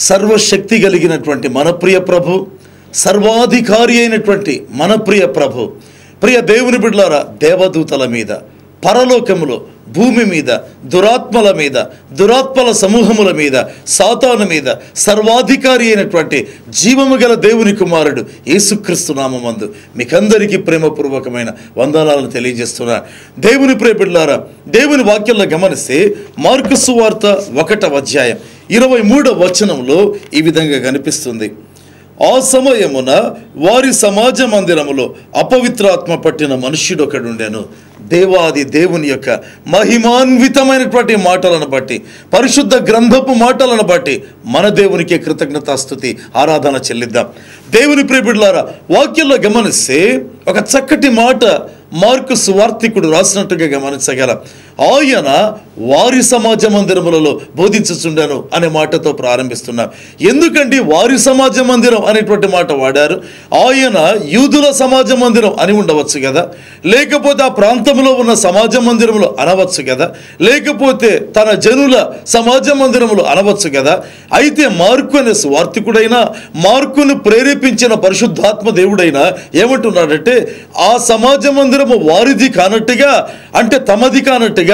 సర్వశక్తి కలిగినటువంటి మన ప్రియ ప్రభు, సర్వాధికారి అయినటువంటి మన ప్రియ ప్రభు, ప్రియ దేవుని బిడ్డలారా, దేవదూతల మీద, పరలోకములో, భూమి మీద, దురాత్మల మీద, దురాత్మల సమూహముల మీద, సాతాను మీద సర్వాధికారి అయినటువంటి జీవము గల దేవుని కుమారుడు యేసుక్రీస్తు నామమందు మీకందరికీ ప్రేమపూర్వకమైన వందనాలను తెలియజేస్తున్నారు. దేవుని ప్రియ బిడ్డలారా, దేవుని వాక్యంలో గమనిస్తే మార్కు సువార్త 1వ అధ్యాయం 23వ వచనంలో ఈ విధంగా కనిపిస్తుంది. ఆ సమయమున వారి సమాజ మందిరములో అపవిత్రాత్మ పట్టిన మనుష్యుడు ఒకడుండెను. దేవాది దేవుని యొక్క మహిమాన్వితమైనటువంటి మాటలను బట్టి, పరిశుద్ధ గ్రంథపు మాటలను బట్టి మన దేవునికి కృతజ్ఞతాస్తుతి ఆరాధన చెల్లిద్దాం. దేవుని ప్రియ బిడ్డలారా, వాక్యంలో గమనిస్తే ఒక చక్కటి మాట మార్కు సువార్తికుడు రాసినట్టుగా గమనించగల. ఆయన వారి సమాజ మందిరములలో బోధించుచుండెను అనే మాటతో ప్రారంభిస్తున్నాం. ఎందుకంటే వారి సమాజ మందిరం అనేటువంటి మాట వాడారు. ఆయన యూదుల సమాజ మందిరం అని ఉండవచ్చు కదా, లేకపోతే ఆ ప్రాంతంలో ఉన్న సమాజ మందిరములు అనవచ్చు కదా, లేకపోతే తన జనుల సమాజ మందిరములు అనవచ్చు కదా. అయితే మార్కు అనే సువార్తికుడైనా, మార్కును ప్రేరేపించిన పరిశుద్ధాత్మ దేవుడైనా ఏమంటున్నాడంటే, ఆ సమాజ మందిరము వారిది కానట్టుగా, అంటే తమది కానట్టుగా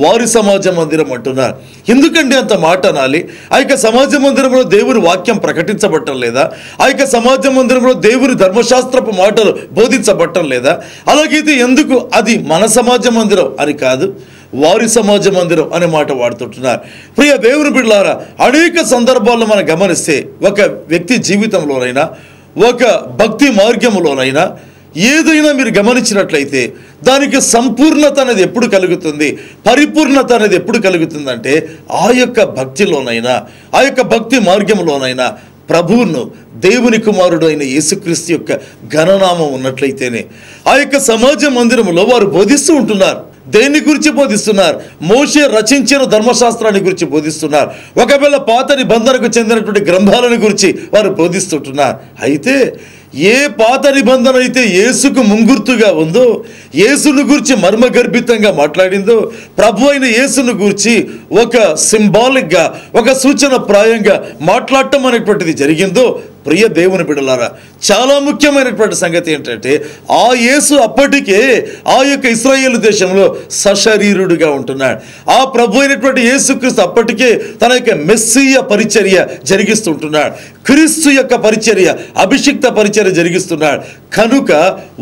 వారి సమాజ మందిరం అంటున్నారు. ఎందుకంటే అంత మాట అనాలి? ఆ యొక్క సమాజ మందిరంలో దేవుని వాక్యం ప్రకటించబట్టం లేదా? ఆ యొక్క సమాజ మందిరంలో దేవుని ధర్మశాస్త్రపు మాటలు బోధించబట్టం లేదా? అలాగైతే ఎందుకు అది మన సమాజ మందిరం అని కాదు, వారి సమాజ మందిరం అనే మాట వాడుతుంటున్నారు. ప్రియ దేవుని బిడ్డలారా, అనేక సందర్భాల్లో మనం గమనిస్తే ఒక వ్యక్తి జీవితంలోనైనా, ఒక భక్తి మార్గంలోనైనా ఏదైనా మీరు గమనించినట్లయితే దానికి సంపూర్ణత అనేది ఎప్పుడు కలుగుతుంది, పరిపూర్ణత అనేది ఎప్పుడు కలుగుతుందంటే ఆ యొక్క భక్తిలోనైనా, ఆ యొక్క భక్తి మార్గంలోనైనా ప్రభువును, దేవుని కుమారుడు అయిన యేసుక్రీస్తు యొక్క ఘననామం ఉన్నట్లయితేనే. ఆ యొక్క సమాజ మందిరంలో వారు బోధిస్తూ ఉంటున్నారు. దేని గురించి బోధిస్తున్నారు? మోషే రచించిన ధర్మశాస్త్రాన్ని గురించి బోధిస్తున్నారు. ఒకవేళ పాత నిబంధనకు చెందినటువంటి గ్రంథాలను గురించి వారు బోధిస్తుంటున్నారు. అయితే ఏ పాత నిబంధన అయితే యేసుకు ముంగుర్తుగా ఉందో, యేసును గురించి మర్మగర్భితంగా మాట్లాడిందో, ప్రభు అయిన యేసును గురించి ఒక సింబాలిక్గా, ఒక సూచన ప్రాయంగా మాట్లాడటం అనేటువంటిది జరిగిందో, ప్రియ దేవుని బిడ్డలారా, చాలా ముఖ్యమైనటువంటి సంగతి ఏంటంటే ఆ యేసు అప్పటికే ఆ యొక్క ఇశ్రాయేలు దేశంలో సశరీరుడుగా ఉంటున్నాడు. ఆ ప్రభు అయినటువంటి యేసుక్రీస్తు అప్పటికే తన యొక్క మెస్సీయ పరిచర్య జరిగిస్తుంటున్నాడు. క్రీస్తు యొక్క పరిచర్య, అభిషిక్త పరిచర్య జరిగిస్తున్నాడు. కనుక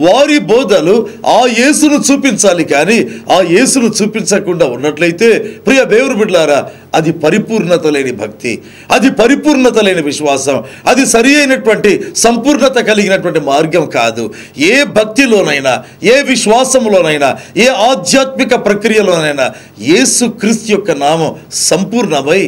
వారి బోధలు ఆ యేసును చూపించాలి, కానీ ఆ యేసును చూపించకుండా ఉన్నట్లయితే ప్రియ దేవుని బిడ్డలారా, అది పరిపూర్ణత లేని భక్తి, అది పరిపూర్ణత లేని విశ్వాసం, అది సరి అయినటువంటి సంపూర్ణత కలిగినటువంటి మార్గం కాదు. ఏ భక్తిలోనైనా, ఏ విశ్వాసంలోనైనా, ఏ ఆధ్యాత్మిక ప్రక్రియలోనైనా యేసు క్రీస్తు యొక్క నామం సంపూర్ణమై,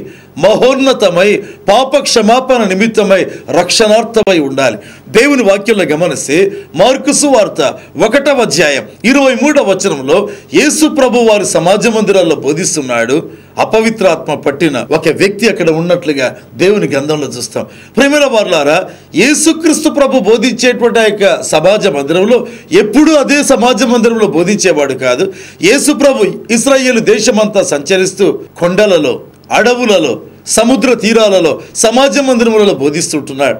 మహోన్నతమై, పాప క్షమాపణ నిమిత్తమై, రక్షణార్థమై ఉండాలి. దేవుని వాక్యంలో గమనిస్తే మార్కు సువార్త 1వ అధ్యాయం 23వ వచనంలో యేసు ప్రభు వారి సమాజ మందిరాల్లో బోధిస్తున్నాడు. అపవిత్రాత్మ పట్టిన ఒక వ్యక్తి అక్కడ ఉన్నట్లుగా దేవుని గ్రంథంలో చూస్తాం. ప్రేమైన వారులారా, యేసుక్రీస్తు ప్రభు బోధించేటువంటి ఆ యొక్క సమాజ మందిరంలో ఎప్పుడూ అదే సమాజ మందిరంలో బోధించేవాడు కాదు. యేసు ప్రభు ఇశ్రాయేలు దేశమంతా సంచరిస్తూ కొండలలో, అడవులలో, సముద్ర తీరాలలో, సమాజ మందిరములలో బోధిస్తుంటున్నాడు.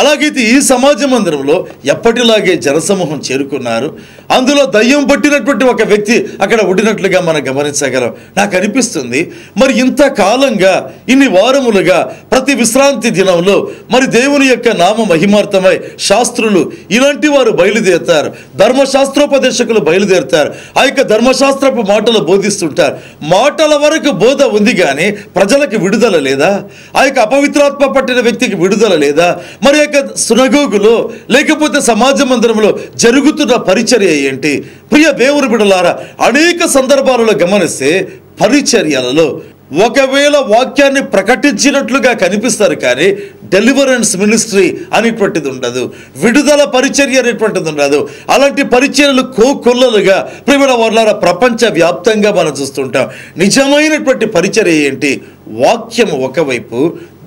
అలాగైతే ఈ సమాజ మందిరంలో ఎప్పటిలాగే జనసమూహం చేరుకున్నారు. అందులో దయ్యం పట్టినటువంటి ఒక వ్యక్తి అక్కడ ఉండినట్లుగా మనం గమనించగలం. నాకు అనిపిస్తుంది, మరి ఇంతకాలంగా, ఇన్ని వారములుగా ప్రతి విశ్రాంతి దినంలో మరి దేవుని యొక్క నామ మహిమార్థమై శాస్త్రులు ఇలాంటి వారు బయలుదేరుతారు, ధర్మశాస్త్రోపదేశకులు బయలుదేరుతారు, ఆ యొక్క ధర్మశాస్త్రపు మాటలు బోధిస్తుంటారు. మాటల వరకు బోధ ఉంది, కానీ ప్రజలకు విడుదల లేదా? ఆ యొక్క అపవిత్రాత్మ పట్టిన వ్యక్తికి విడుదల లేదా? మరి యొక్క సునగోగులో లేకపోతే సమాజ మందిరంలో జరుగుతున్న పరిచర్య ఏంటి? ప్రియ దేవుని బిడ్డలారా, అనేక సందర్భాలలో గమనిస్తే పరిచర్యలలో ఒకవేళ వాక్యాన్ని ప్రకటించినట్లుగా కనిపిస్తారు, కానీ డెలివరెన్స్ మినిస్ట్రీ అనేటువంటిది ఉండదు, విడుదల పరిచర్య అనేటువంటిది ఉండదు. అలాంటి పరిచర్యలు కోకొల్లలుగా ప్రియమైన వారులారా ప్రపంచ వ్యాప్తంగా మనం చూస్తుంటాం. నిజమైనటువంటి పరిచర్య ఏంటి? వాక్యము ఒకవైపు,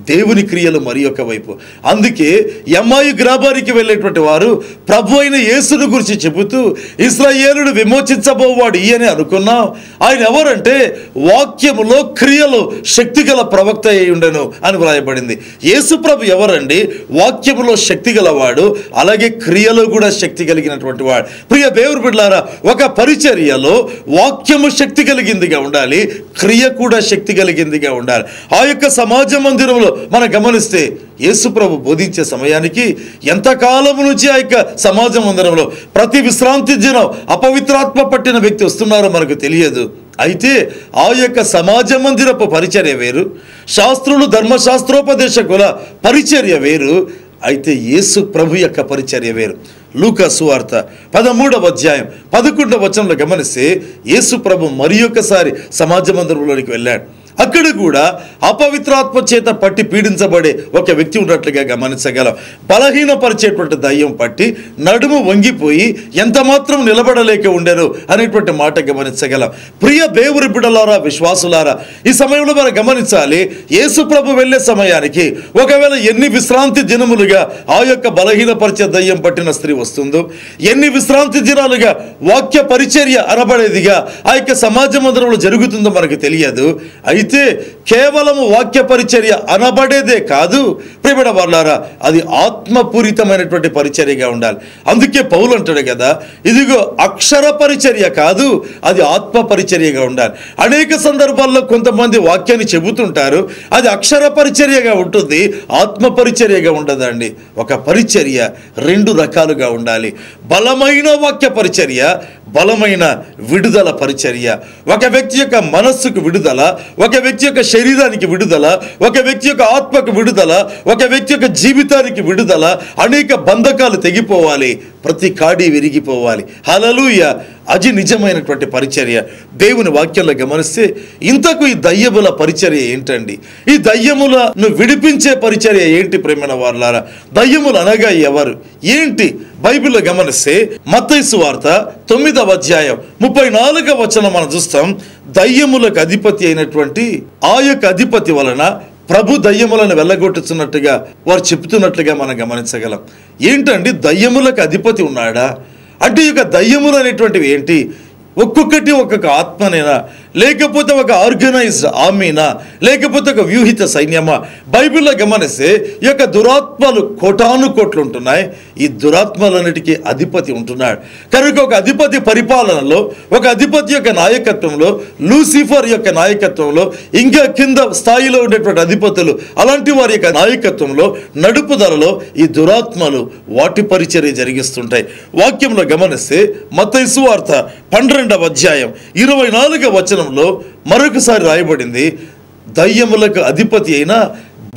దేవుని క్రియలు మరి ఒక వైపు. అందుకే యమ్మాయి గ్రామానికి వెళ్ళేటువంటి వారు ప్రభు అయిన యేసును గురించి చెబుతూ ఇశ్రాయేలును విమోచించబోవాడు ఈయనే అనుకున్నాం. ఆయన ఎవరంటే వాక్యములో క్రియలు శక్తిగల ప్రవక్త అయి ఉండెను అని వ్రాయబడింది. యేసు ప్రభు ఎవరండి? వాక్యములో శక్తి గలవాడు, అలాగే క్రియలో కూడా శక్తి కలిగినటువంటి వాడు. ప్రియ దేవుని బిడ్డలారా, ఒక పరిచర్యలో వాక్యము శక్తి కలిగిందిగా ఉండాలి, క్రియ కూడా శక్తి కలిగిందిగా ఉండాలి. ఆ యొక్క సమాజ మందిరంలో మనం గమనిస్తే యేసు ప్రభు బోధించే సమయానికి ఎంతకాలం నుంచి ఆ యొక్క సమాజ మందిరంలో ప్రతి విశ్రాంతి దినం అపవిత్రాత్మ పట్టిన వ్యక్తి వస్తున్నారో మనకు తెలియదు. అయితే ఆ యొక్క సమాజ మందిరపు పరిచర్య వేరు, శాస్త్రులు ధర్మశాస్త్రోపదేశకుల పరిచర్య వేరు, అయితే యేసు ప్రభు యొక్క పరిచర్య వేరు. లూకా సువార్త 13వ అధ్యాయం 11వ వచనంలో గమనిస్తే యేసు ప్రభు మరి ఒకసారి సమాజ మందిరంలోనికి వెళ్ళాడు. అక్కడ కూడా అపవిత్రాత్మ చేత పట్టి పీడించబడే ఒక వ్యక్తి ఉన్నట్లుగా గమనించగలం. బలహీనపరిచేటువంటి దయ్యం పట్టి నడుము వంగిపోయి ఎంత మాత్రం నిలబడలేక ఉండెను అనేటువంటి మాట గమనించగలం. ప్రియ దేవుని బిడ్డలారా, విశ్వాసులారా, ఈ సమయంలో మనం గమనించాలి, యేసు ప్రభు వెళ్ళే సమయానికి ఒకవేళ ఎన్ని విశ్రాంతి దినములుగా ఆ యొక్క బలహీనపరిచే దయ్యం పట్టిన స్త్రీ వస్తుందో, ఎన్ని విశ్రాంతి దినాలుగా వాక్య పరిచర్య అనబడేదిగా ఆ యొక్క సమాజ మందిరంలో జరుగుతుందో మనకు తెలియదు. అయితే కేవలం వాక్య పరిచర్య అనబడేదే కాదు ప్రియమైన వారలారా, అది ఆత్మపూరితమైనటువంటి పరిచర్యగా ఉండాలి. అందుకే పౌలు అంటాడు కదా, ఇదిగో అక్షర పరిచర్య కాదు, అది ఆత్మ పరిచర్యగా ఉండాలి. అనేక సందర్భాల్లో కొంతమంది వాక్యాన్ని చెబుతుంటారు, అది అక్షర పరిచర్యగా ఉంటుంది, ఆత్మ పరిచర్యగా ఉండదండి. ఒక పరిచర్య రెండు రకాలుగా ఉండాలి. బలమైన వాక్య పరిచర్య, బలమైన విడుదల పరిచర్య. ఒక వ్యక్తి యొక్క మనస్సుకు విడుదల, ఒక వ్యక్తి యొక్క శరీరానికి విడుదల, ఒక వ్యక్తి యొక్క ఆత్మకు విడుదల, ఒక వ్యక్తి యొక్క జీవితానికి విడుదల. అనేక బంధకాలు తెగిపోవాలి, ప్రతి కాడి విరిగిపోవాలి. హల్లెలూయా! అది నిజమైనటువంటి పరిచర్య. దేవుని వాక్యంలో గమనిస్తే ఇంతకు ఈ దయ్యముల పరిచర్య ఏంటండి? ఈ దయ్యములను విడిపించే పరిచర్య ఏంటి ప్రేమైన వారలారా? దయ్యములు అనగా ఎవరు, ఏంటి? బైబిల్లో గమనిస్తే మత్తయి సువార్త 9వ అధ్యాయం 34వ వచనం మనం చూస్తాం. దయ్యములకు అధిపతి అయినటువంటి ఆ యొక్క అధిపతి వలన ప్రభు దయ్యములను వెళ్ళగొట్టుతున్నట్టుగా వారు చెప్తున్నట్లుగా మనం గమనించగలం. ఏంటండి, దయ్యములకు అధిపతి ఉన్నాడా అంటే ఇక దయ్యములు అనేటువంటివి ఏంటి? ఒక్కొక్కటి ఒక్కొక్క ఆత్మనేనా, లేకపోతే ఒక ఆర్గనైజ్డ్ ఆర్మీనా, లేకపోతే ఒక వ్యూహిత సైన్యమా? బైబిల్లో గమనిస్తే ఈ యొక్క దురాత్మలు కోటాను కోట్లు ఉంటున్నాయి. ఈ దురాత్మలన్నిటికీ అధిపతి ఉంటున్నాడు. కనుక ఒక అధిపతి పరిపాలనలో, ఒక అధిపతి యొక్క నాయకత్వంలో, లూసిఫర్ యొక్క నాయకత్వంలో, ఇంకా కింద స్థాయిలో ఉండేటువంటి అధిపతులు, అలాంటి వారి యొక్క నాయకత్వంలో, నడుపుదలలో ఈ దురాత్మలు వాటి పరిచర్య జరిగిస్తుంటాయి. వాక్యంలో గమనిస్తే మత్తయి సువార్త 12వ అధ్యాయం 24వ వచనంలో మరొకసారి రాయబడింది, దయ్యములకు అధిపతి అయిన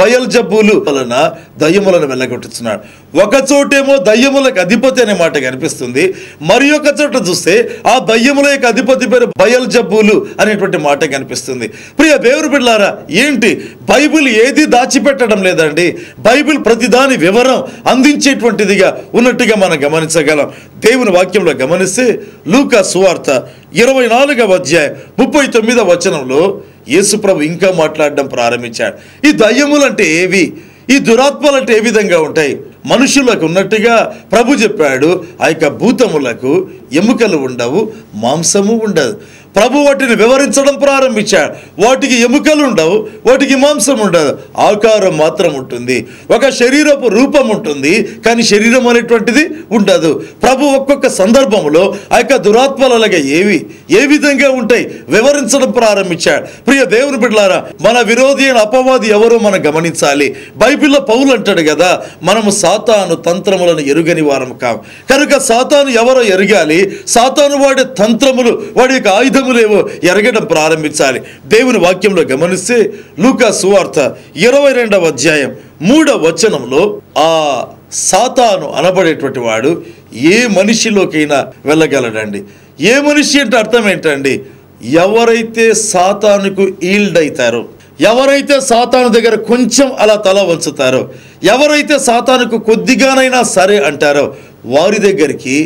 బయల్జబూలు వలన దయ్యములను వెళ్ళగొట్టుచున్నాడు. ఒక చోటేమో దయ్యములకు అధిపతి అనే మాట కనిపిస్తుంది, మరి ఒక చోట చూస్తే ఆ దయ్యముల యొక్క అధిపతి పేరు బయల్జబూలు అనేటువంటి మాట కనిపిస్తుంది. ప్రియ దేవుని బిడ్డలారా, ఏంటి బైబిల్ ఏది దాచిపెట్టడం లేదండి. బైబిల్ ప్రతిదాని వివరం అందించేటువంటిదిగా ఉన్నట్టుగా మనం గమనించగలం. దేవుని వాక్యంలో గమనిస్తే లూకా సువార్త 24వ అధ్యాయం 39వ వచనంలో యేసు ప్రభు ఇంకా మాట్లాడడం ప్రారంభించాడు. ఈ దయ్యములు అంటే ఏవి, ఈ దురాత్మలు అంటే ఏ విధంగా ఉంటాయి? మనుషులకు ఉన్నట్టుగా ప్రభు చెప్పాడు, ఆ యొక్క భూతములకు ఎముకలు ఉండవు, మాంసము ఉండదు. ప్రభు వాటిని వివరించడం ప్రారంభించాడు. వాటికి ఎముకలు ఉండవు, వాటికి మాంసం ఉండదు, ఆకారం మాత్రం ఉంటుంది. ఒక శరీరపు రూపం ఉంటుంది, కానీ శరీరం అనేటువంటిది ఉండదు. ప్రభు ఒక్కొక్క సందర్భంలో ఆ యొక్క దురాత్మలగా ఏ విధంగా ఉంటాయి వివరించడం ప్రారంభించాడు. ప్రియ దేవుని బిడ్డలారా, మన విరోధి అయిన అపవాది ఎవరో మనం గమనించాలి. బైబిల్లో పౌలు అంటాడు కదా, మనము సాతాను తంత్రములను ఎరుగని వారం కావు. కనుక సాతాను ఎవరో ఎరగాలి, సాతాను వాడే తంత్రములు, వాడి యొక్క ఆయుధములేవో ఎరగడం ప్రారంభించాలి. దేవుని వాక్యంలో గమనిస్తే లూకా సువార్త 22వ అధ్యాయం 3వ వచనంలో ఆ సాతాను అనబడేటువంటి వాడు ఏ మనిషిలోకైనా వెళ్ళగలడండి. ఏ మనిషి అంటే అర్థం ఏంటండి? ఎవరైతే సాతానుకు ఈల్డ్ అవుతారో, ఎవరైతే సాతాను దగ్గర కొంచెం అలా తల వంచుతారో, ఎవరైతే సాతానుకు కొద్దిగానైనా సరే అంటారో వారి దగ్గరికి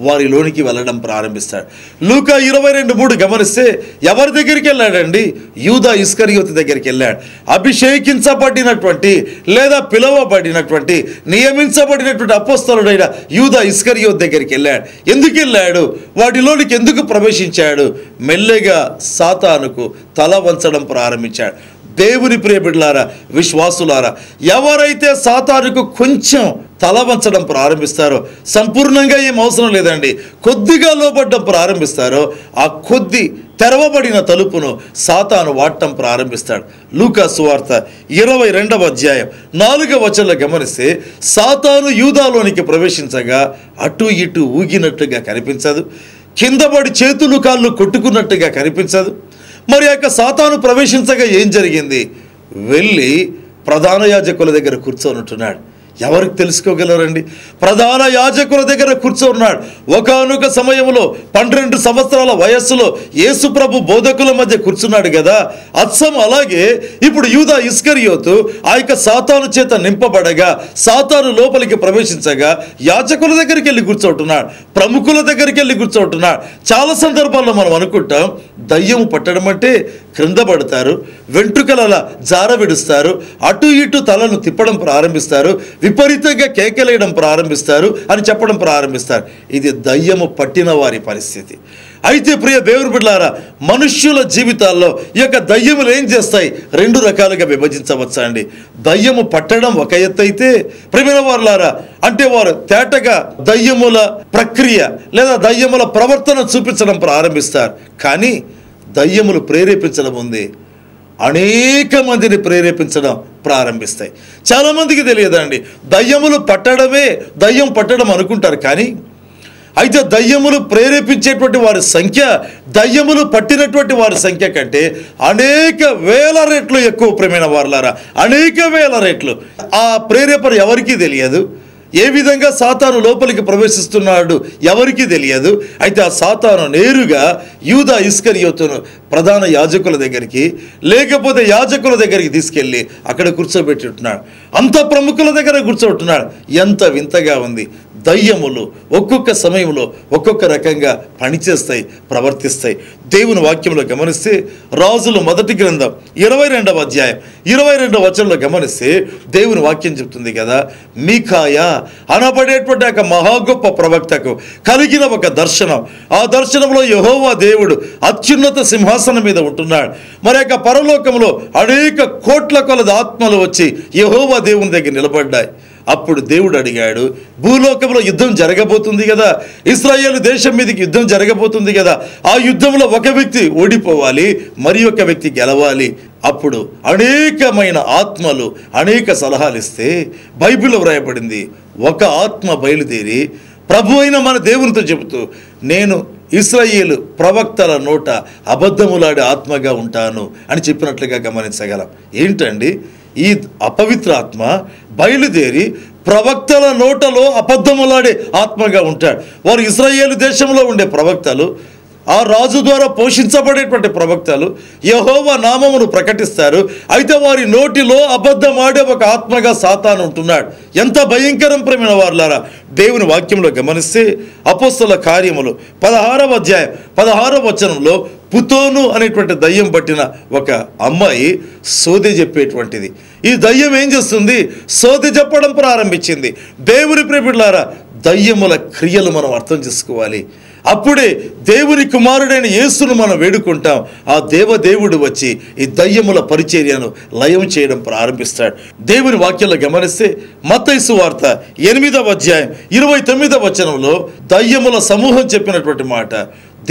వారిలోనికి వెళ్ళడం ప్రారంభిస్తాడు. లూకా 22:3 గమనిస్తే ఎవరి దగ్గరికి వెళ్ళాడండి? యూదా ఇస్కరియోతు దగ్గరికి వెళ్ళాడు. అభిషేకించబడినటువంటి లేదా పిలువబడినటువంటి నియమించబడినటువంటి అపోస్తలుడైన యూదా ఇస్కరియోతు దగ్గరికి వెళ్ళాడు. ఎందుకు వెళ్ళాడు? వాటిలోనికి ఎందుకు ప్రవేశించాడు? మెల్లగా సాతానుకు తల వంచడం ప్రారంభించాడు. దేవుని ప్రియ బిడ్డలారా, విశ్వాసులారా, ఎవరైతే సాతానుకు కొంచెం తల వంచడం ప్రారంభిస్తారో, సంపూర్ణంగా ఏం అవసరం లేదండి, కొద్దిగా లోబడ్డం ప్రారంభిస్తారో, ఆ కొద్ది తెరవబడిన తలుపును సాతాను వాడటం ప్రారంభిస్తాడు. లూకా సువార్త 22వ అధ్యాయం 4వ వచనంలో గమనిస్తే, సాతాను యూదాలోనికి ప్రవేశించగా అటు ఇటు ఊగినట్టుగా కనిపించదు, కిందపడి చేతులు కాళ్ళు కొట్టుకున్నట్టుగా కనిపించదు. మరి యొక్క సాతాను ప్రవేశించగా ఏం జరిగింది? వెళ్ళి ప్రధాన యాజకుల దగ్గర కూర్చొని ఉంటున్నాడు. ఎవరికి తెలుసుకోగలరండి? ప్రధాన యాజకుల దగ్గర కూర్చోన్నాడు. ఒకానొక సమయంలో 12 సంవత్సరాల వయస్సులో యేసుప్రభు బోధకుల మధ్య కూర్చున్నాడు కదా. అచ్చం అలాగే ఇప్పుడు యూదా ఇస్కరియోతు ఆ యొక్క సాతాను చేత నింపబడగా, సాతాను లోపలికి ప్రవేశించగా యాజకుల దగ్గరికి వెళ్ళి కూర్చోంటున్నాడు, ప్రముఖుల దగ్గరికి వెళ్ళి కూర్చోంటున్నాడు. చాలా సందర్భాల్లో మనం అనుకుంటాం, దయ్యం పట్టడం అంటే క్రింద పడతారు, వెంట్రుకలలా జార విడుస్తారు, అటు ఇటు తలను తిప్పడం ప్రారంభిస్తారు, విపరీతంగా కేకలేయడం ప్రారంభిస్తారు అని చెప్పడం ప్రారంభిస్తారు. ఇది దయ్యము పట్టిన వారి పరిస్థితి. అయితే ప్రియ దేవుని బిడ్డలారా, మనుష్యుల జీవితాల్లో ఈ యొక్క దయ్యములు ఏం చేస్తాయి? 2 రకాలుగా విభజించవచ్చా అండి. దయ్యము పట్టడం ఒక ఎత్తు అయితే, ప్రియమైన వారులారా, అంటే వారు తేటగా దయ్యముల ప్రక్రియ లేదా దయ్యముల ప్రవర్తన చూపించడం ప్రారంభిస్తారు. కానీ దయ్యములు ప్రేరేపించడం ఉంది, అనేక మందిని ప్రేరేపించడం ప్రారంభిస్తాయి. చాలామందికి తెలియదండి, దయ్యములు పట్టడమే దయ్యం పట్టడం అనుకుంటారు. కానీ అయితే దయ్యములు ప్రేరేపించేటువంటి వారి సంఖ్య దయ్యములు పట్టినటువంటి వారి సంఖ్య కంటే అనేక వేల రెట్లు ఎక్కువ. ప్రియమైన వారులారా, అనేక వేల రెట్లు. ఆ ప్రేరేపణ ఎవరికీ తెలియదు. ఏ విధంగా సాతాను లోపలికి ప్రవేశిస్తున్నాడు ఎవరికీ తెలియదు. అయితే ఆ సాతాను నేరుగా యూదా ఇస్కరియోతును ప్రధాన యాజకుల దగ్గరికి, లేకపోతే యాజకుల దగ్గరికి తీసుకెళ్ళి అక్కడ కూర్చోబెట్టి ఉంటున్నాడు. అంత ప్రముఖుల దగ్గర కూర్చోబెట్టున్నాడు. ఎంత వింతగా ఉంది. దయ్యములు ఒక్కొక్క సమయంలో ఒక్కొక్క రకంగా పనిచేస్తాయి, ప్రవర్తిస్తాయి. దేవుని వాక్యంలో గమనిస్తే, రాజులు మొదటి గ్రంథం 22వ అధ్యాయం 22వ వచనంలో గమనిస్తే దేవుని వాక్యం చెప్తుంది కదా, మీకాయా అనబడేటువంటి ఒక మహా గొప్ప ప్రవక్తకు కలిగిన ఒక దర్శనం. ఆ దర్శనంలో యెహోవా దేవుడు అత్యున్నత సింహాసనం మీద ఉంటున్నాడు. మరి యొక్క పరలోకంలో అనేక కోట్ల కొలది ఆత్మలు వచ్చి యెహోవా దేవుని దగ్గర నిలబడ్డాయి. అప్పుడు దేవుడు అడిగాడు, భూలోకంలో యుద్ధం జరగబోతుంది కదా, ఇశ్రాయేలు దేశం మీదకి యుద్ధం జరగబోతుంది కదా, ఆ యుద్ధంలో ఒక వ్యక్తి ఓడిపోవాలి, మరి ఒక వ్యక్తి గెలవాలి. అప్పుడు అనేకమైన ఆత్మలు అనేక సలహాలు ఇస్తే బైబిల్లో వ్రాయబడింది, ఒక ఆత్మ బయలుదేరి ప్రభు అయిన మన దేవునితో చెబుతూ, నేను ఇశ్రాయేలు ప్రవక్తల నోట అబద్ధములాడే ఆత్మగా ఉంటాను అని చెప్పినట్లుగా గమనించగలం. ఏంటండి? ఈ అపవిత్ర ఆత్మ బయలుదేరి ప్రవక్తల నోటలో అబద్ధములాడే ఆత్మగా ఉంటాడు. వారు ఇశ్రాయేలు దేశంలో ఉండే ప్రవక్తలు, ఆ రాజు ద్వారా పోషించబడేటువంటి ప్రవక్తలు యెహోవా నామమును ప్రకటిస్తారు. అయితే వారి నోటిలో అబద్ధమాడే ఒక ఆత్మగా సాతాను ఉంటున్నాడు. ఎంత భయంకరం ప్రేమైన వారులారా. దేవుని వాక్యంలో గమనిస్తే అపోస్తల కార్యములు 16వ అధ్యాయం 16వ వచనంలో పుతోను అనేటువంటి దయ్యం పట్టిన ఒక అమ్మాయి సోదె చెప్పేటువంటిది. ఈ దయ్యం ఏం చేస్తుంది? సోదె చెప్పడం ప్రారంభించింది. దేవుని ప్రియబిడ్డలారా, దయ్యముల క్రియలు మనం అర్థం చేసుకోవాలి. అప్పుడే దేవుని కుమారుడైన యేసును మనం వేడుకుంటాం. ఆ దేవదేవుడు వచ్చి ఈ దయ్యముల పరిచర్యను లయం చేయడం ప్రారంభిస్తాడు. దేవుని వాక్యంలో గమనిస్తే మత్తయి సువార్త 8వ అధ్యాయం 29వ వచనంలో దయ్యముల సమూహం చెప్పినటువంటి మాట,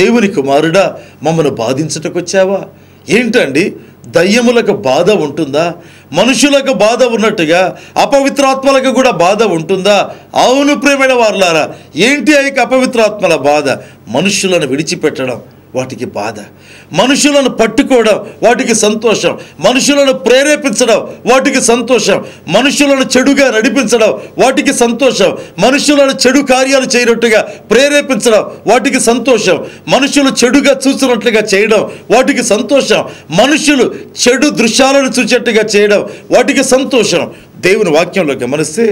దేవుని కుమారుడా మమ్మను బాధించుటకు వచ్చావా? ఏంటండి, దయ్యములకు బాధ ఉంటుందా? మనుషులకు బాధ ఉన్నట్టుగా అపవిత్రాత్మలకు కూడా బాధ ఉంటుందా? అవును ప్రియమైన వారులారా. ఏంటి ఆ యొక్క అపవిత్రాత్మల బాధ? మనుషులను విడిచిపెట్టడం వాటికి బాధ, మనుషులను పట్టుకోవడం వాటికి సంతోషం, మనుషులను ప్రేరేపించడం వాటికి సంతోషం, మనుషులను చెడుగా నడిపించడం వాటికి సంతోషం, మనుషులను చెడు కార్యాలు చేయనట్టుగా ప్రేరేపించడం వాటికి సంతోషం, మనుషులు చెడుగా చూసినట్లుగా చేయడం వాటికి సంతోషం, మనుషులు చెడు దృశ్యాలను చూసేట్టుగా చేయడం వాటికి సంతోషం. దేవుని వాక్యంలో గమనిస్తే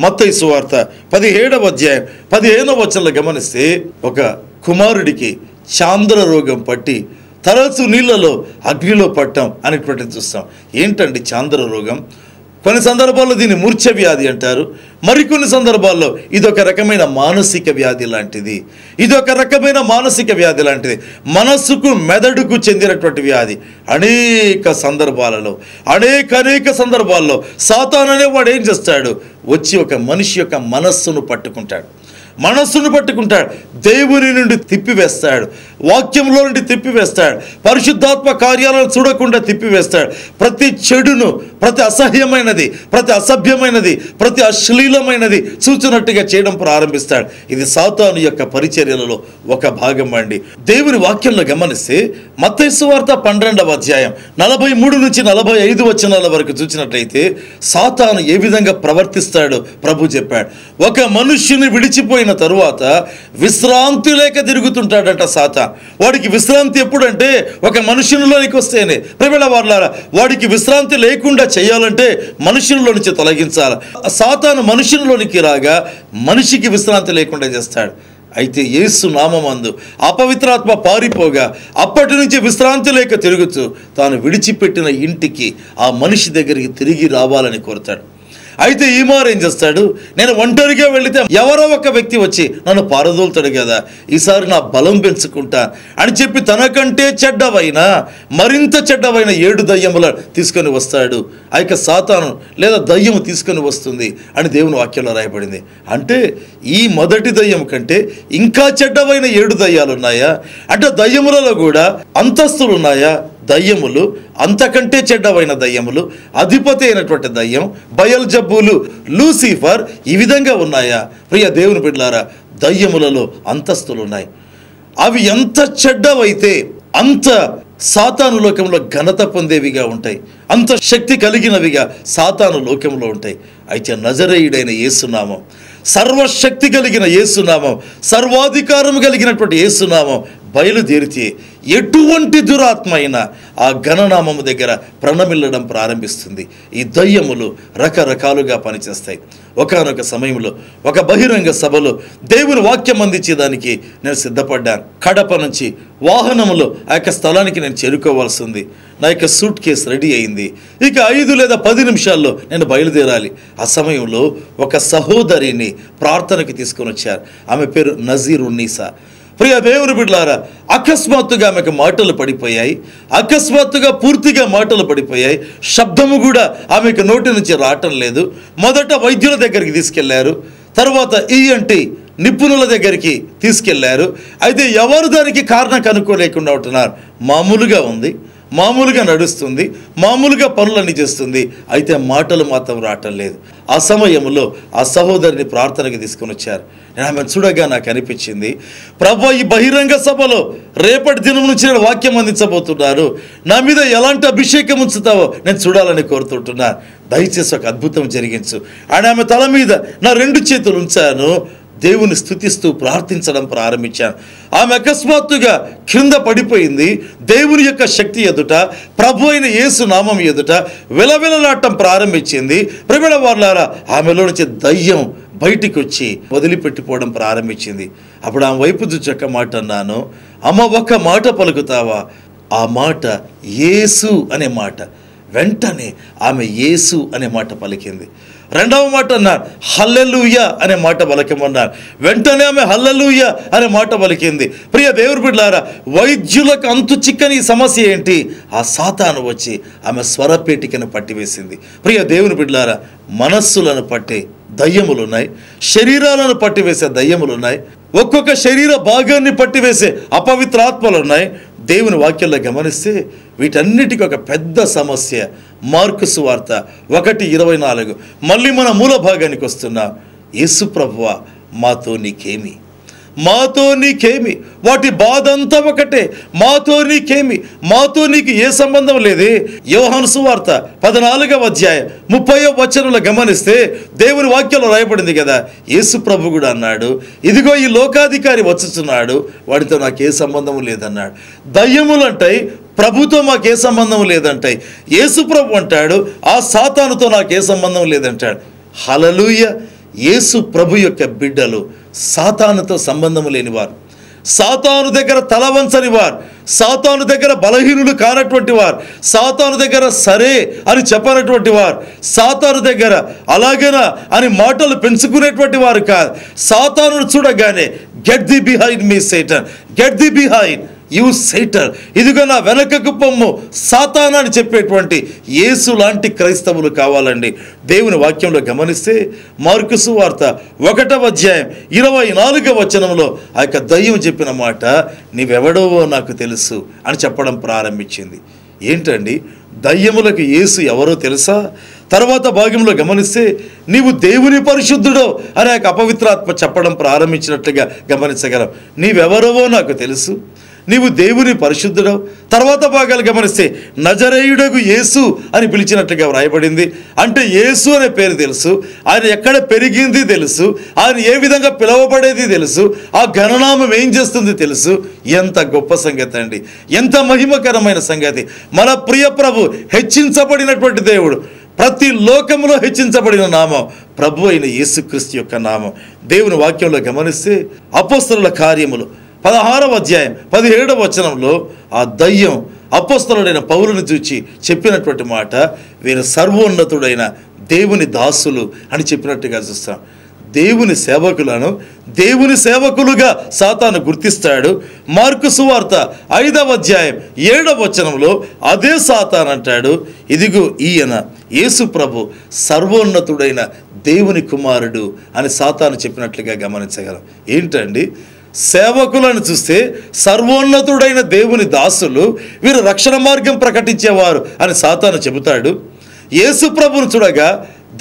మత్తయి సువార్త 17వ అధ్యాయం 15వ వచనంలో గమనిస్తే, ఒక కుమారుడికి చాంద్ర రోగం పట్టి తరచు నీళ్ళలో అగ్నిలో పట్టం అనేటువంటిది చూస్తాం. ఏంటండి చాంద్ర రోగం? కొన్ని సందర్భాల్లో దీన్ని మూర్ఛ వ్యాధి అంటారు. మరికొన్ని సందర్భాల్లో ఇదొక రకమైన మానసిక వ్యాధి లాంటిది. ఇదొక రకమైన మానసిక వ్యాధి లాంటిది, మనస్సుకు మెదడుకు చెందినటువంటి వ్యాధి. అనేక సందర్భాల్లో సాతాను అనేవాడు ఏం చేస్తాడు? వచ్చి ఒక మనిషి యొక్క మనస్సును పట్టుకుంటాడు, దేవుని నుండి తిప్పివేస్తాడు, వాక్యంలో నుండి తిప్పివేస్తాడు, పరిశుద్ధాత్మ కార్యాలను చూడకుండా తిప్పివేస్తాడు. ప్రతి చెడును, ప్రతి అసహ్యమైనది, ప్రతి అసభ్యమైనది, ప్రతి అశ్లీలమైనది చూచినట్టుగా చేయడం ప్రారంభిస్తాడు. ఇది సాతాను యొక్క పరిచర్యలలో ఒక భాగం అండి. దేవుని వాక్యంలో గమనిస్తే మత్తయి సువార్త 12వ అధ్యాయం 43 నుంచి 45 వచనాల వరకు చూసినట్లయితే సాతాను ఏ విధంగా ప్రవర్తిస్తాడో ప్రభు చెప్పాడు. ఒక మనుష్యుని విడిచిపోయిన తరువాత విశ్రాంతి లేక తిరుగుతుంటాడంట సాతాను. వాడికి విశ్రాంతి ఎప్పుడంటే ఒక మనుషునిలోనికి వస్తేనే. ప్రియమైన వారలారా, వాడికి విశ్రాంతి లేకుండా చేయాలంటే మనుషునిలో నుంచి తొలగించాలి. సాతాను మనుషునిలోనికి రాగా మనిషికి విశ్రాంతి లేకుండా చేస్తాడు. అయితే యేసు నామమందు అపవిత్రాత్మ పారిపోగా అప్పటి నుంచి విశ్రాంతి లేక తిరుగుతూ తాను విడిచిపెట్టిన ఇంటికి, ఆ మనిషి దగ్గరికి తిరిగి రావాలని కోరుతాడు. అయితే ఈ మారు ఏం చేస్తాడు? నేను ఒంటరిగా వెళితే ఎవరో ఒక వ్యక్తి వచ్చి నన్ను పారదోలుతాడు కదా, ఈసారి నా బలం పెంచుకుంటా అని చెప్పి తనకంటే చెడ్డవైన, మరింత చెడ్డవైన 7 దయ్యములను తీసుకొని వస్తాడు. ఆ యొక్క సాతాను లేదా దయ్యము తీసుకొని వస్తుంది అని దేవుని వాక్యంలో రాయబడింది. అంటే ఈ మొదటి దయ్యం కంటే ఇంకా చెడ్డవైన 7 దయ్యాలు ఉన్నాయా? అంటే దయ్యములలో కూడా అంతస్తులు ఉన్నాయా? దయ్యములు, అంతకంటే చెడ్డవైన దయ్యములు, అధిపతి అయినటువంటి దయ్యం, బయల్జబూలు, లూసిఫర్, ఈ విధంగా ఉన్నాయా? ప్రియ దేవుని బిడ్డలారా, దయ్యములలో అంతస్తులు ఉన్నాయి. అవి ఎంత చెడ్డవైతే అంత సాతాను లోకంలో ఘనత పొందేవిగా ఉంటాయి, అంత శక్తి కలిగినవిగా సాతాను లోకంలో ఉంటాయి. అయితే నజరేయుడైన యేసునామం, సర్వశక్తి కలిగిన యేసునామం, సర్వాధికారం కలిగినటువంటి యేసునామం బయలుదేరితే ఎటువంటి దురాత్మ అయినా ఆ ఘననామము దగ్గర ప్రణమిల్లడం ప్రారంభిస్తుంది. ఈ దయ్యములు రకరకాలుగా పనిచేస్తాయి. ఒకానొక సమయంలో ఒక బహిరంగ సభలో దేవుని వాక్యం అందించేదానికి నేను సిద్ధపడ్డాను. కడప నుంచి వాహనములో ఆ యొక్క స్థలానికి నేను చేరుకోవాల్సి ఉంది. నా యొక్క సూట్ కేసు రెడీ అయింది. ఇక 5 లేదా 10 నిమిషాల్లో నేను బయలుదేరాలి. ఆ సమయంలో ఒక సహోదరిని ప్రార్థనకి తీసుకొని వచ్చారు. ఆమె పేరు నజీర్ ఉన్నీసా. ప్రియ దేవుని బిడ్డలారా, అకస్మాత్తుగా ఆమెకు మాటలు పడిపోయాయి. అకస్మాత్తుగా పూర్తిగా మాటలు పడిపోయాయి. శబ్దము కూడా ఆమెకు నోటి నుంచి రావటం లేదు. మొదట వైద్యుల దగ్గరికి తీసుకెళ్లారు, తర్వాత ENT నిపుణుల దగ్గరికి తీసుకెళ్లారు. అయితే ఎవరు దానికి కారణం కనుక్కోలేకుండా ఉంటున్నారు. మామూలుగా ఉంది, మామూలుగా నడుస్తుంది, మామూలుగా పనులన్నీ చేస్తుంది, అయితే మాటలు మాత్రం రావటం లేదు. ఆ సమయంలో ఆ సహోదరిని ప్రార్థనకి తీసుకొని వచ్చారు. నేను ఆమెను చూడగా నాకు అనిపించింది, ప్రభు ఈ బహిరంగ సభలో రేపటి దినం నుంచి నేను వాక్యం అందించబోతున్నాను, నా మీద ఎలాంటి అభిషేకం ఉంచుతావో నేను చూడాలని కోరుతుంటున్నాను, దయచేసి ఒక అద్భుతం జరిగించు అని ఆమె తల మీద నా 2 చేతులు ఉంచాను. దేవుని స్తుతిస్తూ ప్రార్థించడం ప్రారంభించాను. ఆమె అకస్మాత్తుగా క్రింద పడిపోయింది. దేవుని యొక్క శక్తి ఎదుట, ప్రభు అయిన యేసు నామం ఎదుట విలవిలలాటం ప్రారంభించింది. ప్రియమైన వారలారా, ఆమెలో నుంచి దయ్యం బయటికి వచ్చి వదిలిపెట్టిపోవడం ప్రారంభించింది. అప్పుడు ఆమె వైపు చూచి ఒక మాట అన్నాను, అమ్మ ఒక్క మాట పలుకుతావా? ఆ మాట యేసు అనే మాట. వెంటనే ఆమె యేసు అనే మాట పలికింది. రెండవ మాట అన్నారు, హల్లెలూయా అనే మాట పలకమన్నారు. వెంటనే ఆమె హల్లెలూయా అనే మాట పలికింది. ప్రియ దేవుని బిడ్డలారా, వైద్యులకు అంతు చిక్కని సమస్య ఏంటి? ఆ సాతాను వచ్చి ఆమె స్వరపేటికను పట్టివేసింది. ప్రియ దేవుని బిడ్డలారా, మనస్సులను పట్టే దయ్యములు ఉన్నాయి, శరీరాలను పట్టివేసే దయ్యములు ఉన్నాయి, ఒక్కొక్క శరీర భాగాన్ని పట్టివేసే అపవిత్రాత్మలు ఉన్నాయి. దేవుని వాక్యంలో గమనిస్తే వీటన్నిటికీ ఒక పెద్ద సమస్య. మార్కు సువార్త 1:24. మళ్ళీ మన మూల భాగానికి వస్తున్నాం. యేసు ప్రభువా, మాతో నీకేమి, మాతో నీకేమి, వాటి బాధ అంతా ఒకటే, మాతో నీకేమి, మాతో నీకు ఏ సంబంధం లేదే. యోహాను సువార్త 14వ అధ్యాయం 30వ వచనంలో గమనిస్తే దేవుని వాక్యంలో రాయబడింది కదా, యేసు ప్రభు కూడా అన్నాడు, ఇదిగో ఈ లోకాధికారి వచ్చుచున్నాడు, వాడితో నాకు ఏ సంబంధం లేదన్నాడు. దయ్యములు అంటాయి, ప్రభుతో మాకే సంబంధం లేదంటాయి. యేసు ప్రభు అంటాడు, ఆ సాతానుతో నాకే సంబంధం లేదంటాడు. హల్లెలూయా! యేసు ప్రభు యొక్క బిడ్డలు సాతానుతో సంబంధము లేనివారు, సాతాను దగ్గర తలవంచని వారు, సాతాను దగ్గర బలహీనులు కానటువంటి వారు, సాతాను దగ్గర సరే అని చెప్పనటువంటి వారు, సాతాను దగ్గర అలాగేనా అని మాటలు పెంచుకునేటువంటి వారు కాదు. సాతానును చూడగానే get thee behind me Satan, get thee behind you Satan, ఇదిగో నా వెనకకు పొమ్ము సాతాను అని చెప్పేటువంటి యేసు లాంటి క్రైస్తవులు కావాలండి. దేవుని వాక్యంలో గమనిస్తే మార్కు సువార్త 1వ అధ్యాయం 24వ వచనంలో ఆ యొక్క దయ్యం చెప్పిన మాట, నీవెవడవో నాకు తెలుసు అని చెప్పడం ప్రారంభించింది. ఏంటండి, దయ్యములకు యేసు ఎవరో తెలుసా? తర్వాత భాగంలో గమనిస్తే నీవు దేవుని పరిశుద్ధుడో అనే అపవిత్రాత్మ చెప్పడం ప్రారంభించినట్లుగా గమనించగలం. నీవెవరవో నాకు తెలుసు, నీవు దేవుని పరిశుద్ధుడవు. తర్వాత భాగాలు గమనిస్తే నజరేయుడగు యేసు అని పిలిచినట్లుగా వ్రాయబడింది. అంటే యేసు అనే పేరు తెలుసు, ఆయన ఎక్కడ పెరిగింది తెలుసు, ఆయన ఏ విధంగా పిలువబడేది తెలుసు, ఆ గణనామం ఏం చేస్తుంది తెలుసు. ఎంత గొప్ప సంగతి అండి, ఎంత మహిమకరమైన సంగతి. మన ప్రియ ప్రభు హెచ్చించబడినటువంటి దేవుడు, ప్రతి లోకములో హెచ్చించబడిన నామం ప్రభు అయిన యేసుక్రీస్తు యొక్క నామం. దేవుని వాక్యంలో గమనిస్తే అపోస్తలుల కార్యములు 16వ అధ్యాయం 17వ వచనంలో ఆ దయ్యం అపోస్తలుడైన పౌలుని చూచి చెప్పినటువంటి మాట, వీరు సర్వోన్నతుడైన దేవుని దాసులు అని చెప్పినట్టుగా చూస్తాం. దేవుని సేవకులను దేవుని సేవకులుగా సాతాను గుర్తిస్తాడు. మార్కు సువార్త 5వ అధ్యాయం 7వ వచనంలో అదే సాతాను అంటాడు, ఇదిగో ఈయన యేసు ప్రభు సర్వోన్నతుడైన దేవుని కుమారుడు అని సాతాను చెప్పినట్లుగా గమనించగలం. ఏంటండి, సేవకులను చూస్తే సర్వోన్నతుడైన దేవుని దాసులు, వీరు రక్షణ మార్గం ప్రకటించేవారు అని సాతాను చెబుతాడు. యేసు ప్రభును చూడగా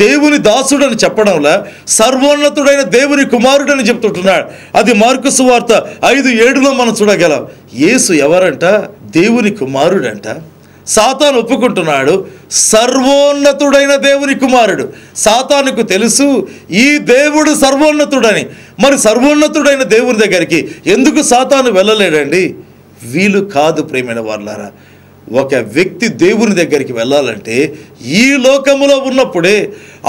దేవుని దాసుడు అని చెప్పడంలో సర్వోన్నతుడైన దేవుని కుమారుడు అని చెప్తుంటున్నాడు. అది మార్కు సువార్త 5:7లో మనం చూడగలం. యేసు ఎవరంట? దేవుని కుమారుడంట. సాతాను ఒప్పుకుంటున్నాడు, సర్వోన్నతుడైన దేవుని కుమారుడు. సాతానుకు తెలుసు ఈ దేవుడు సర్వోన్నతుడని. మరి సర్వోన్నతుడైన దేవుని దగ్గరికి ఎందుకు సాతాను వెళ్ళలేడండి? వీలు కాదు ప్రియమైన వాళ్ళారా. ఒక వ్యక్తి దేవుని దగ్గరికి వెళ్ళాలంటే ఈ లోకములో ఉన్నప్పుడే,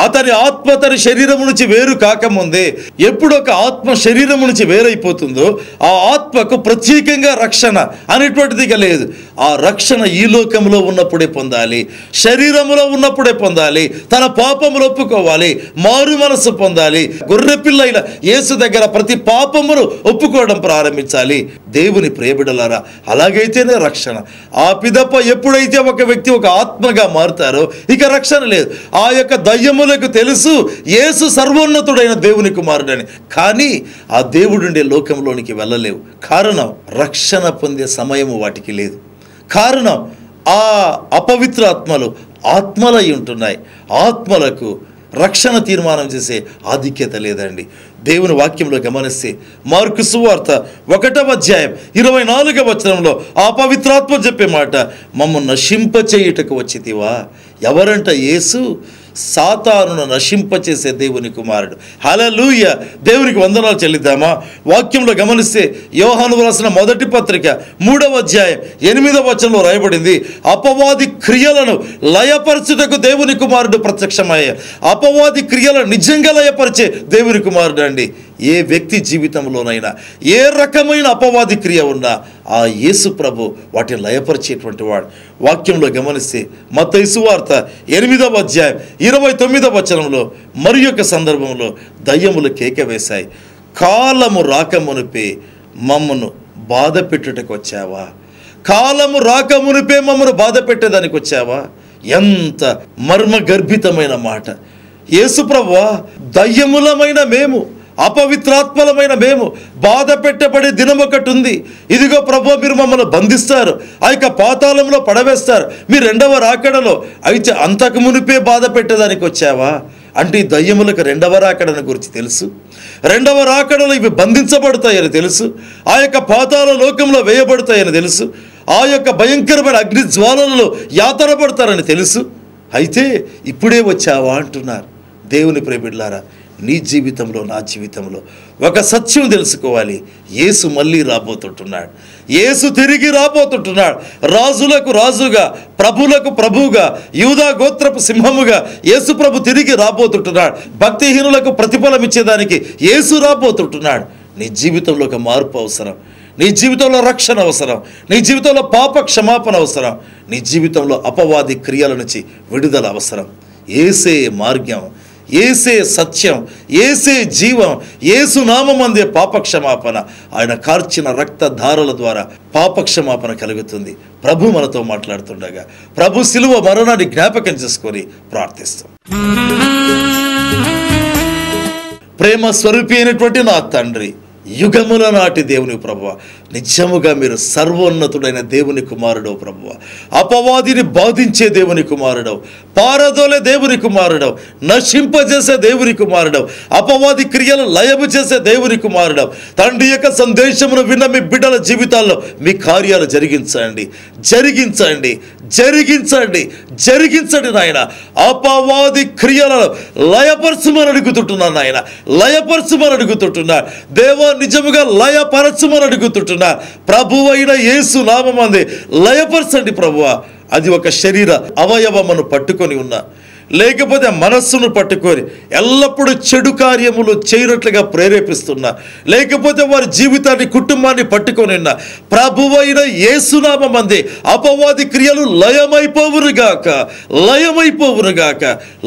అతని ఆత్మ తన శరీరం నుంచి వేరు కాకముందే, ఎప్పుడు ఒక ఆత్మ శరీరం నుంచి వేరైపోతుందో ఆ ఆత్మకు ప్రత్యేకంగా రక్షణ అనేటువంటిది లేదు. ఆ రక్షణ ఈ లోకంలో ఉన్నప్పుడే పొందాలి, శరీరములో ఉన్నప్పుడే పొందాలి, తన పాపములు ఒప్పుకోవాలి, మారు మనసు పొందాలి. గొర్రెపిల్లైన యేసు దగ్గర ప్రతి పాపమును ఒప్పుకోవడం ప్రారంభించాలి. దేవుని ప్రియబిడ్డలారా, అలాగైతేనే రక్షణ. ఆ పిదప ఎప్పుడైతే ఒక వ్యక్తి ఒక ఆత్మగా మారుతారో ఇక రక్షణ లేదు. ఆ యొక్క దయ్యములకు తెలుసు యేసు సర్వోన్నతుడైన దేవుని కుమారుడని, కానీ ఆ దేవుడుండే లోకంలోనికి వెళ్ళలేవు. కారణం, రక్షణ పొందే సమయము వాటికి లేదు. కారణం, ఆ అపవిత్ర ఆత్మలు ఆత్మలై ఉంటున్నాయి. ఆత్మలకు రక్షణ తీర్మానం చేసే ఆధిక్యత లేదండి. దేవుని వాక్యంలో గమనిస్తే మార్కు సువార్త 1వ అధ్యాయం 24వ వచనంలో ఆ పవిత్రాత్మ చెప్పే మాట, మమ్మల్ని నశింపచేయుటకు వచ్చితివా? ఎవరంట? యేసు, సాతానును నశింపచేసే దేవుని కుమారుడు. హల్లెలూయా, దేవునికి వందనాలు చెల్లిద్దామా? వాక్యంలో గమనిస్తే యోహాను వ్రాసిన మొదటి పత్రిక 3వ అధ్యాయం 8వ వచనంలో రాయబడింది, అపవాది క్రియలను లయపరచుటకు దేవుని కుమారుడు ప్రత్యక్షమయ్యారు. అపవాది క్రియలను నిజంగా లయపరిచే దేవుని కుమారుడు అండి. ఏ వ్యక్తి జీవితంలోనైనా ఏ రకమైన అపవాది క్రియ ఉన్నా ఆ యేసు ప్రభు వాటిని లయపరిచేటువంటి వాడు. వాక్యంలో గమనిస్తే మత్తయి సువార్త 8వ అధ్యాయం 29వ వచనంలో మరి యొక్క సందర్భంలో దయ్యములు కేక వేశాయి, కాలము రాకమునిపే మమ్మను బాధ పెట్టుటకు వచ్చావా? కాలము రాకమునిపే మమ్మను బాధ పెట్టేదానికి వచ్చావా? ఎంత మర్మగర్భితమైన మాట. యేసు ప్రభువా, దయ్యములమైన మేము, అపవిత్రాత్మలమైన మేము బాధ పెట్టబడే దినం ఒకటి ఉంది. ఇదిగో ప్రభు, మీరు మమ్మల్ని బంధిస్తారు, ఆ యొక్క పాతాళంలో పడవేస్తారు మీ రెండవ రాకడలో. అయితే అంతకు మునిపే బాధ పెట్టేదానికి వచ్చావా? అంటే ఈ దయ్యములకు రెండవ రాకడను గురించి తెలుసు. రెండవ రాకడలో ఇవి బంధించబడతాయని తెలుసు. ఆ యొక్క పాతాళ లోకంలో వేయబడతాయని తెలుసు. ఆ యొక్క భయంకరమైన అగ్ని జ్వాలలలో యాతన పడతారని తెలుసు. అయితే ఇప్పుడే వచ్చావా అంటున్నారు. దేవుని ప్రియబిడ్డలారా, నీ జీవితంలో, నా జీవితంలో ఒక సత్యం తెలుసుకోవాలి. యేసు మళ్ళీ రాబోతుంటున్నాడు. యేసు తిరిగి రాబోతుంటున్నాడు. రాజులకు రాజుగా, ప్రభులకు ప్రభువుగా, యూదా గోత్రపు సింహముగా యేసు ప్రభు తిరిగి రాబోతుంటున్నాడు. భక్తిహీనులకు ప్రతిఫలం ఇచ్చేదానికి యేసు రాబోతుంటున్నాడు. నీ జీవితంలో ఒక మార్పు అవసరం. నీ జీవితంలో రక్షణ అవసరం. నీ జీవితంలో పాప క్షమాపణ అవసరం. నీ జీవితంలో అపవాది క్రియల నుంచి విడుదల అవసరం. యేసే మార్గం, యేసే సత్యం, యేసే జీవం. యేసు నామమందే పాపక్షమాపణ. ఆయన కార్చిన రక్తధారల ద్వారా పాపక్షమాపణ కలుగుతుంది. ప్రభు మనతో మాట్లాడుతుండగా ప్రభు శిలువ మరణాన్ని జ్ఞాపకం చేసుకొని ప్రార్థిస్తాం. ప్రేమ స్వరూపి అయినటువంటి నా తండ్రి, యుగముల నాటి దేవుని ప్రభువ, నిజముగా మీరు సర్వోన్నతుడైన దేవుని కుమారుడవు ప్రభువ. అపవాదిని బాధించే దేవుని కుమారుడవు, పారదోలే దేవుని కుమారుడవు, నశింపజేసే దేవుని కుమారుడవు, అపవాది క్రియలు లయము చేసే దేవుని కుమారుడవు. తండ్రి యొక్క సందేశమును విన్న మీ బిడ్డల జీవితాల్లో మీ కార్యాలు జరిగించండి, జరిగించండి, జరిగించండి, జరిగించండి నాయన. అపవాది క్రియలను లయపరచుమని అడుగుతుంటున్నాను నాయన, లయపరచుమని అడుగుతుంటున్నా దేవా, నిజముగా లయపరచుమని అడుగుతుంటున్నా. ప్రభువైన యేసు నామమందే లయపరచండి ప్రభువా. అది ఒక శరీర అవయవమును పట్టుకొని ఉన్నా, లేకపోతే మనస్సును పట్టుకొని ఎల్లప్పుడూ చెడు కార్యములు చేయనట్లుగా ప్రేరేపిస్తున్నా, లేకపోతే వారి జీవితాన్ని, కుటుంబాన్ని పట్టుకొని ఉన్నా, ప్రభువైన యేసునామమందే అపవాది క్రియలు లయమైపోవునుగాక, లయమైపోవునుగాక,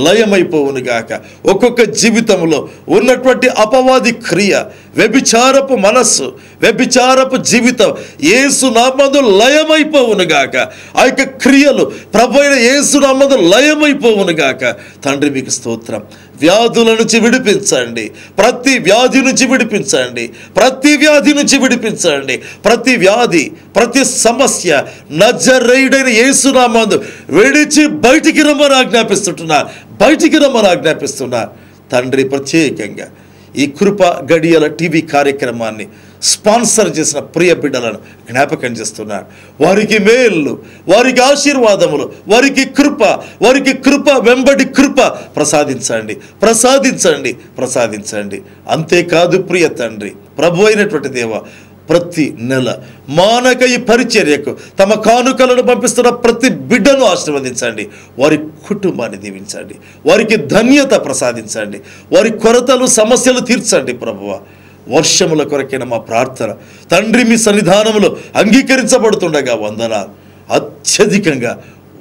లయమైపోవునుగాక. ఒక్కొక్క జీవితంలో ఉన్నటువంటి అపవాది క్రియ, వ్యభిచారపు మనస్సు, వ్యభిచారపు జీవితం యేసునామందు లయమైపోవునుగాక. ఆ యొక్క క్రియలు ప్రభువైన యేసునామందు లయమైపోవునుగాక. తండ్రి మీకు స్తోత్రం. వ్యాధుల నుంచి విడిపించండి, ప్రతి వ్యాధి నుంచి విడిపించండి, ప్రతి వ్యాధి నుంచి విడిపించండి. ప్రతి వ్యాధి, ప్రతి సమస్య నజరేయుడైన యేసునామందు విడిచి బయటికి రమ్మని ఆజ్ఞాపిస్తుంటున్నా, బయటికి రమ్మని ఆజ్ఞాపిస్తున్నా. తండ్రి, ప్రత్యేకంగా ఈ కృప గడియల టీవీ కార్యక్రమాన్ని స్పాన్సర్ చేసిన ప్రియ బిడ్డలను జ్ఞాపకం చేస్తున్నారు. వారికి మేళ్ళు, వారికి ఆశీర్వాదములు, వారికి కృప, వారికి కృప వెంబడి కృప ప్రసాదించండి, ప్రసాదించండి, ప్రసాదించండి. అంతేకాదు ప్రియ తండ్రి, ప్రభు అయినటువంటి దేవ, ప్రతి నెల మానక ఈ పరిచర్యకు తమ కానుకలను పంపిస్తున్న ప్రతి బిడ్డను ఆశీర్వదించండి. వారి కుటుంబాన్ని దీవించండి, వారికి ధన్యత ప్రసాదించండి, వారి కొరతలు, సమస్యలు తీర్చండి ప్రభువ. వర్షముల కొరకైన మా ప్రార్థన తండ్రి మీ సన్నిధానములో అంగీకరించబడుతుండగా వందనాలు. అత్యధికంగా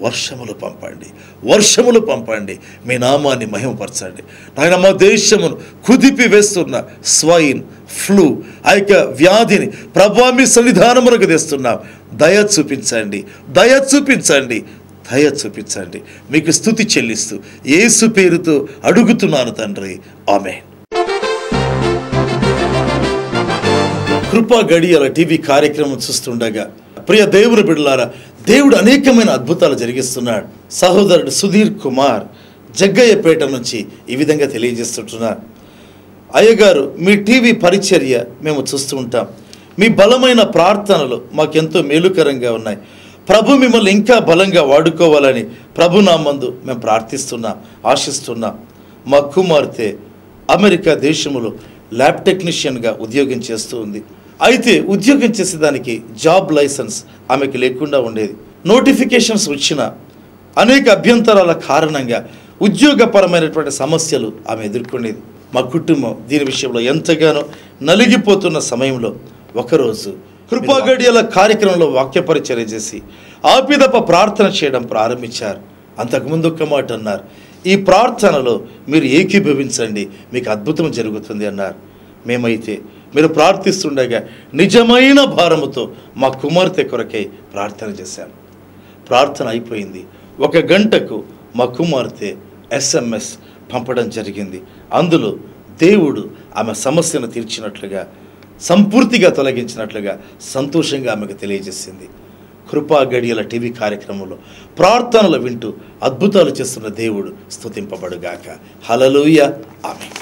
వర్షములు పంపండి, వర్షములు పంపండి, మీ నామాన్ని మహిమపరచండి నాయన. మా దేశమును కుదిపి వేస్తున్న స్వైన్ ఫ్లూ, ఆ యొక్క వ్యాధిని ప్రభువా మీ సన్నిధానములకు తెస్తున్నాం. దయ చూపించండి, దయ చూపించండి, దయ చూపించండి. మీకు స్తుతి చెల్లిస్తూ యేసు పేరుతో అడుగుతున్నాను తండ్రి, ఆమేన్. కృపా గడియల టీవీ కార్యక్రమం చూస్తుండగా ప్రియ దేవుని బిడ్డలారా, దేవుడు అనేకమైన అద్భుతాలు జరిగిస్తున్నాడు. సహోదరుడు సుధీర్ కుమార్ జగ్గయ్యపేట నుంచి ఈ విధంగా తెలియజేస్తుంటున్నారు. అయ్యగారు, మీ టీవీ పరిచర్య మేము చూస్తూ ఉంటాం. మీ బలమైన ప్రార్థనలు మాకెంతో మేలుకరంగా ఉన్నాయి. ప్రభు మిమ్మల్ని ఇంకా బలంగా వాడుకోవాలని ప్రభునామందు మేము ప్రార్థిస్తున్నాం, ఆశిస్తున్నాం. మా కుమార్తె అమెరికా దేశంలో ల్యాబ్ టెక్నీషియన్గా ఉద్యోగం చేస్తూ ఉంది. అయితే ఉద్యోగం చేసేదానికి జాబ్ లైసెన్స్ ఆమెకి లేకుండా ఉండేది. నోటిఫికేషన్స్ వచ్చిన అనేక అభ్యంతరాల కారణంగా ఉద్యోగపరమైనటువంటి సమస్యలు ఆమె ఎదుర్కొనేది. మా కుటుంబం దీని విషయంలో ఎంతగానో నలిగిపోతున్న సమయంలో ఒకరోజు కృపాగడియల కార్యక్రమంలో వాక్యపరిచర్య చేసి ఆపిదప ప్రార్థన చేయడం ప్రారంభించారు. అంతకుముందు ఒక్క మాట అన్నారు, ఈ ప్రార్థనలో మీరు ఏకీభవించండి, మీకు అద్భుతం జరుగుతుంది అన్నారు. మేమైతే మీరు ప్రార్థిస్తుండగా నిజమైన భారముతో మా కుమార్తె కొరకై ప్రార్థన చేశాం. ప్రార్థన అయిపోయింది. 1 గంటకు మా కుమార్తె SMS పంపడం జరిగింది. అందులో దేవుడు ఆమె సమస్యను తీర్చినట్లుగా, సంపూర్తిగా తొలగించినట్లుగా సంతోషంగా ఆమెకు తెలియజేసింది. కృపా గడియల టీవీ కార్యక్రమంలో ప్రార్థనలు వింటూ అద్భుతాలు చేస్తున్న దేవుడు స్తుతింపబడుగాక. హల్లెలూయా, ఆమేన్.